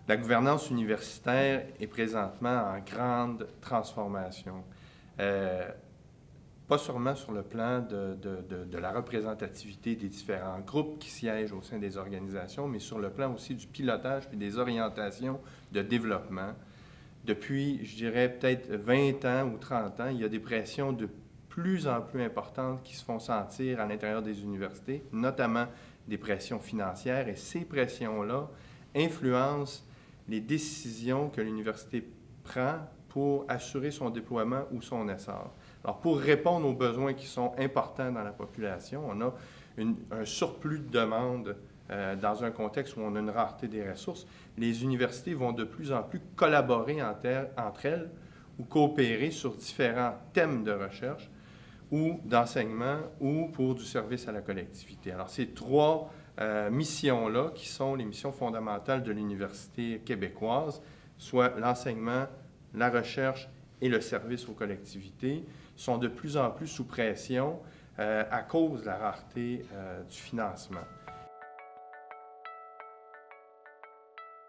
La gouvernance universitaire est présentement en grande transformation. Pas seulement sur le plan de la représentativité des différents groupes qui siègent au sein des organisations, mais sur le plan aussi du pilotage et des orientations de développement. Depuis, je dirais, peut-être 20 ans ou 30 ans, il y a des pressions de plus en plus importantes qui se font sentir à l'intérieur des universités, notamment des pressions financières, et ces pressions-là influencent les décisions que l'université prend pour assurer son déploiement ou son essor. Alors, pour répondre aux besoins qui sont importants dans la population, on a un surplus de demande dans un contexte où on a une rareté des ressources. Les universités vont de plus en plus collaborer entre elles ou coopérer sur différents thèmes de recherche ou d'enseignement ou pour du service à la collectivité. Alors, ces trois missions-là, qui sont les missions fondamentales de l'université québécoise, soit l'enseignement, la recherche et le service aux collectivités, sont de plus en plus sous pression à cause de la rareté du financement.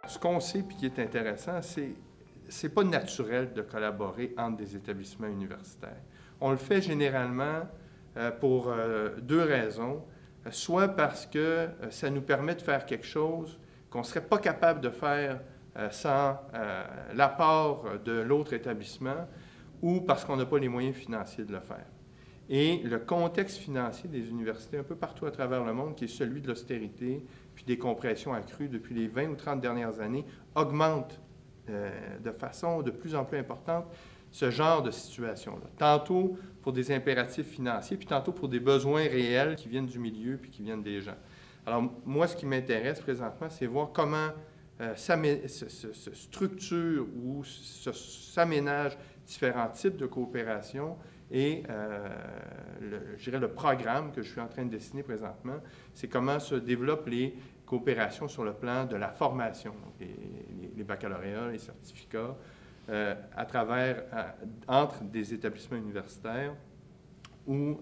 Ce qu'on sait et qui est intéressant, c'est pas naturel de collaborer entre des établissements universitaires. On le fait généralement pour deux raisons. Soit parce que ça nous permet de faire quelque chose qu'on ne serait pas capable de faire sans l'apport de l'autre établissement, ou parce qu'on n'a pas les moyens financiers de le faire. Et le contexte financier des universités un peu partout à travers le monde, qui est celui de l'austérité, puis des compressions accrues depuis les 20 ou 30 dernières années, augmente de façon de plus en plus importante ce genre de situation-là. Tantôt pour des impératifs financiers, puis tantôt pour des besoins réels qui viennent du milieu puis qui viennent des gens. Alors, moi, ce qui m'intéresse présentement, c'est voir comment se structure ou s'aménagent différents types de coopération et je dirais le programme que je suis en train de dessiner présentement, c'est comment se développent les coopérations sur le plan de la formation, donc les baccalauréats, les certificats, entre des établissements universitaires ou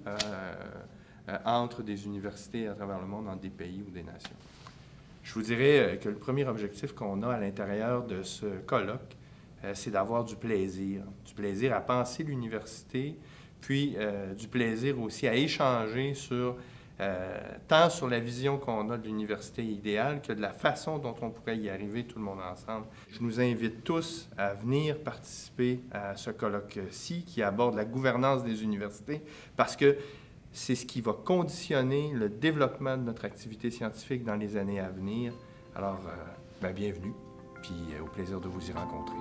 entre des universités à travers le monde, dans des pays ou des nations. Je vous dirais que le premier objectif qu'on a à l'intérieur de ce colloque, c'est d'avoir du plaisir à penser l'université, puis du plaisir aussi à échanger tant sur la vision qu'on a de l'université idéale que de la façon dont on pourrait y arriver tout le monde ensemble. Je nous invite tous à venir participer à ce colloque-ci qui aborde la gouvernance des universités parce que c'est ce qui va conditionner le développement de notre activité scientifique dans les années à venir. Alors, bienvenue, puis au plaisir de vous y rencontrer.